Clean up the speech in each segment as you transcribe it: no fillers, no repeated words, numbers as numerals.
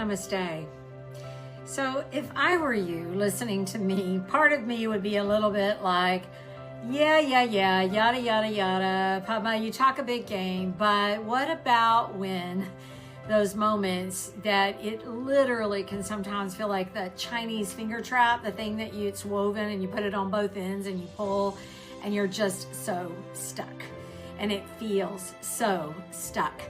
Namaste. So if I were you listening to me, part of me would be a little bit like, yeah, yada, yada, yada. Padma, you talk a big game, but what about when those moments that it literally can sometimes feel like the Chinese finger trap, the thing that it's woven and you put it on both ends and you pull and you're just so stuck and it feels so stuck.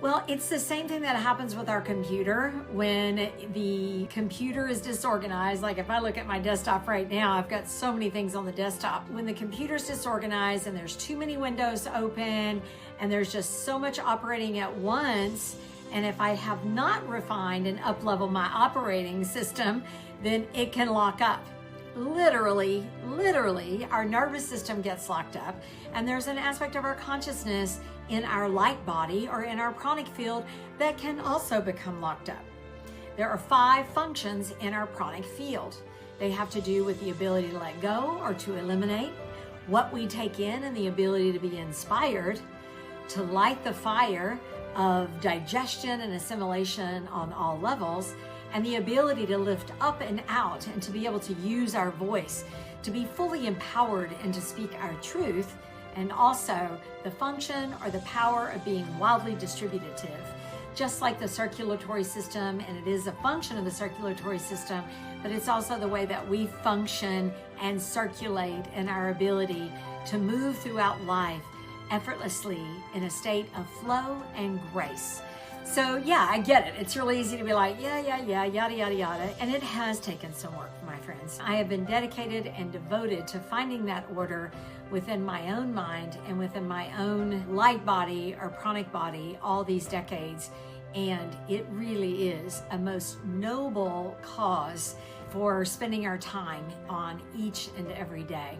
Well, it's the same thing that happens with our computer when the computer is disorganized. Like if I look at my desktop right now, I've got so many things on the desktop. When the computer's disorganized and there's too many windows open and there's just so much operating at once, and if I have not refined and up-leveled my operating system, then it can lock up. Literally, our nervous system gets locked up, and there's an aspect of our consciousness in our light body or in our pranic field that can also become locked up. There are 5 functions in our pranic field. They have to do with the ability to let go or to eliminate, what we take in and the ability to be inspired, to light the fire of digestion and assimilation on all levels, and the ability to lift up and out and to be able to use our voice, to be fully empowered and to speak our truth, and also the function or the power of being wildly distributive, just like the circulatory system, and it is a function of the circulatory system, but it's also the way that we function and circulate and our ability to move throughout life effortlessly in a state of flow and grace. So yeah, I get it. It's really easy to be like, yeah, yada, yada, yada. And it has taken some work, my friends. I have been dedicated and devoted to finding that order within my own mind and within my own light body or pranic body all these decades. And it really is a most noble cause for spending our time on each and every day.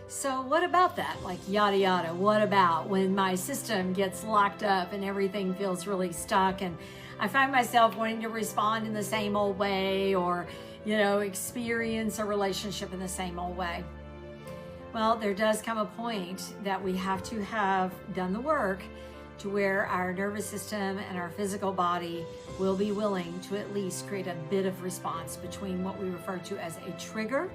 So what about that? Like yada yada, what about when my system gets locked up and everything feels really stuck and I find myself wanting to respond in the same old way or, experience a relationship in the same old way? Well, there does come a point that we have to have done the work to where our nervous system and our physical body will be willing to at least create a bit of response between what we refer to as a trigger,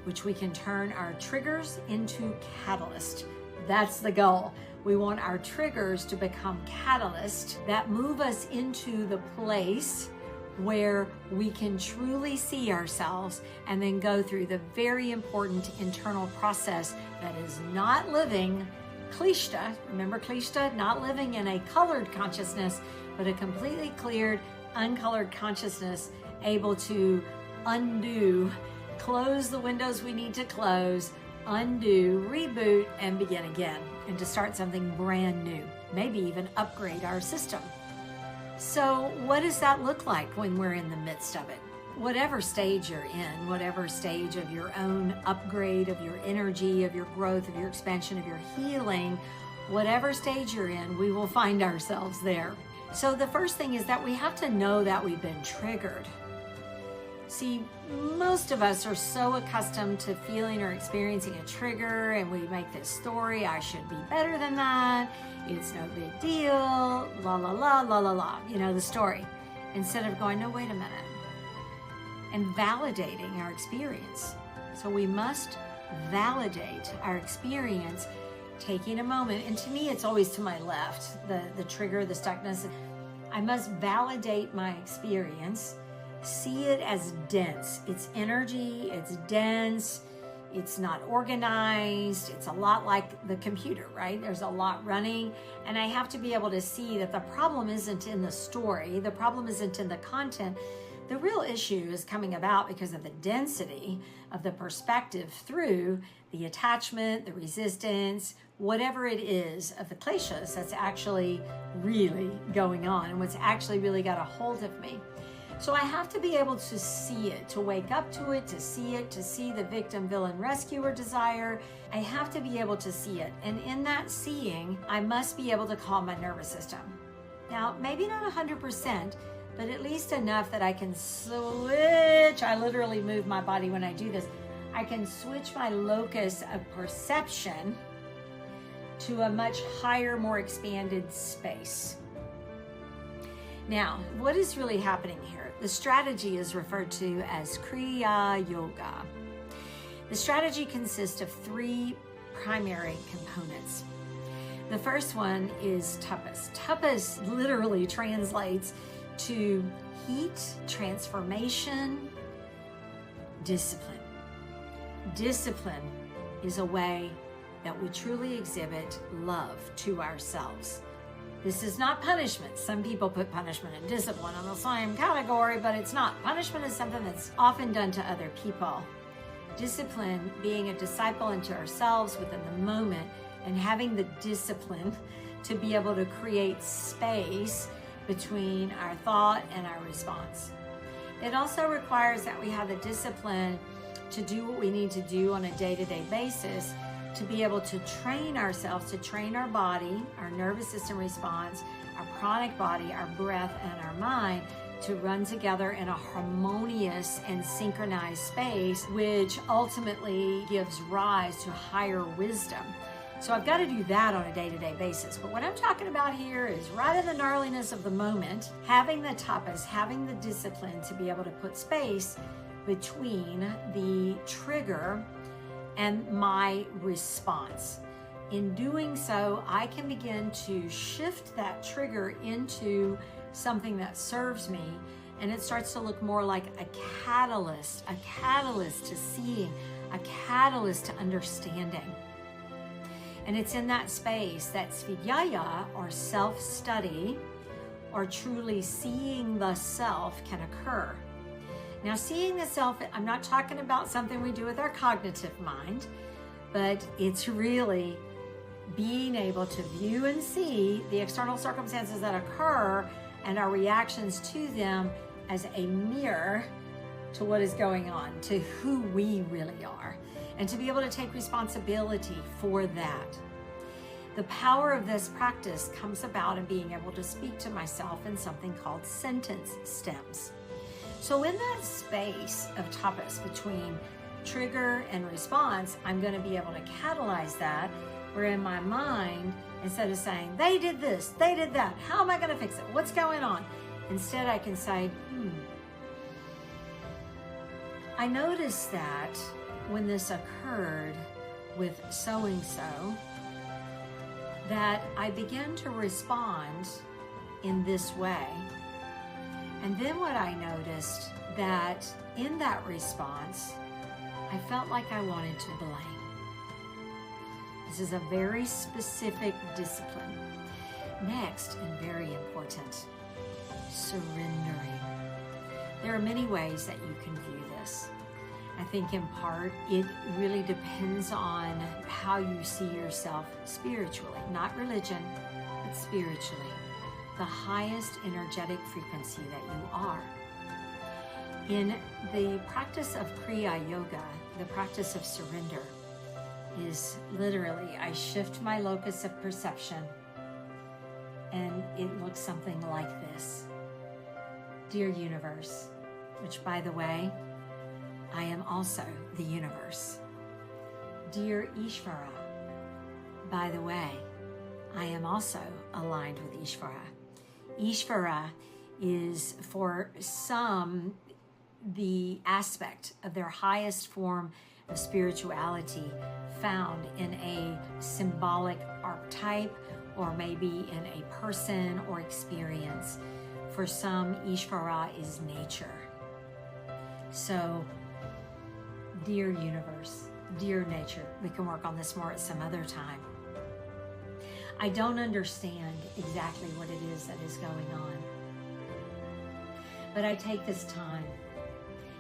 which we can turn our triggers into catalyst. That's the goal. We want our triggers to become catalyst that move us into the place where we can truly see ourselves and then go through the very important internal process that is not living klishta. Remember klishta? Not living in a colored consciousness, but a completely cleared, uncolored consciousness, able to undo, close the windows we need to close, undo, reboot, and begin again, and to start something brand new, maybe even upgrade our system. So what does that look like when we're in the midst of it? Whatever stage you're in, whatever stage of your own upgrade, of your energy, of your growth, of your expansion, of your healing, whatever stage you're in, we will find ourselves there. So the first thing is that we have to know that we've been triggered. See, most of us are so accustomed to feeling or experiencing a trigger, and we make this story, I should be better than that, it's no big deal, la la la, la la la, the story. Instead of going, no, wait a minute, and validating our experience. So we must validate our experience, taking a moment, and to me it's always to my left, the trigger, the stuckness. I must validate my experience, see it as dense. It's energy, it's dense, it's not organized, it's a lot like the computer, right? There's a lot running, and I have to be able to see that the problem isn't in the story, the problem isn't in the content. The real issue is coming about because of the density of the perspective through the attachment, the resistance, whatever it is of the kleshas that's actually really going on and what's actually really got a hold of me. So I have to be able to see it, to wake up to it, to see the victim, villain, rescuer desire. I have to be able to see it. And in that seeing, I must be able to calm my nervous system. Now, maybe not 100%, but at least enough that I can switch. I literally move my body when I do this. I can switch my locus of perception to a much higher, more expanded space. Now, what is really happening here? The strategy is referred to as Kriya Yoga. The strategy consists of 3 primary components. The first one is tapas. Tapas literally translates to heat, transformation, discipline. Discipline is a way that we truly exhibit love to ourselves. This is not punishment. Some people put punishment and discipline in the same category, but it's not. Punishment is something that's often done to other people. Discipline, being a disciple into ourselves within the moment, and having the discipline to be able to create space between our thought and our response. It also requires that we have the discipline to do what we need to do on a day-to-day basis, to be able to train ourselves, to train our body, our nervous system response, our pranic body, our breath, and our mind to run together in a harmonious and synchronized space, which ultimately gives rise to higher wisdom. So I've got to do that on a day-to-day basis. But what I'm talking about here is right in the gnarliness of the moment, having the tapas, having the discipline to be able to put space between the trigger and my response. In doing so, I can begin to shift that trigger into something that serves me, and it starts to look more like a catalyst to seeing, a catalyst to understanding. And it's in that space that svidhyaya, or self-study, or truly seeing the self, can occur. Now, seeing the self, I'm not talking about something we do with our cognitive mind, but it's really being able to view and see the external circumstances that occur and our reactions to them as a mirror to what is going on, to who we really are, and to be able to take responsibility for that. The power of this practice comes about in being able to speak to myself in something called sentence stems. So in that space of tapas between trigger and response, I'm going to be able to catalyze that, where in my mind, instead of saying, they did this, they did that, how am I going to fix it? What's going on? Instead, I can say, I noticed that when this occurred with so-and-so, that I began to respond in this way. And then what I noticed, that in that response, I felt like I wanted to blame. This is a very specific discipline. Next, and very important, surrendering. There are many ways that you can view this. I think in part, it really depends on how you see yourself spiritually, not religion, but spiritually. The highest energetic frequency that you are. In the practice of Kriya Yoga, the practice of surrender is literally, I shift my locus of perception, and it looks something like this. Dear universe, which by the way, I am also the universe. Dear Ishvara, by the way, I am also aligned with Ishvara. Ishvara is for some the aspect of their highest form of spirituality found in a symbolic archetype, or maybe in a person or experience. For some, Ishvara is nature. So, dear universe, dear nature, we can work on this more at some other time. I don't understand exactly what it is that is going on, but I take this time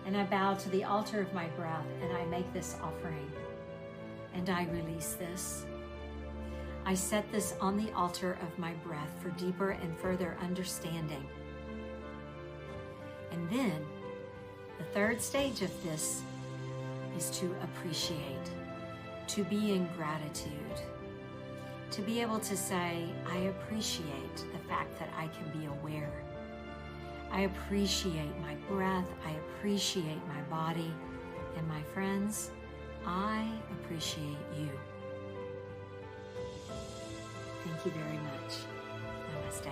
and I bow to the altar of my breath and I make this offering and I release this. I set this on the altar of my breath for deeper and further understanding. And then the third stage of this is to appreciate, to be in gratitude, to be able to say, I appreciate the fact that I can be aware. I appreciate my breath. I appreciate my body. And my friends, I appreciate you. Thank you very much. Namaste.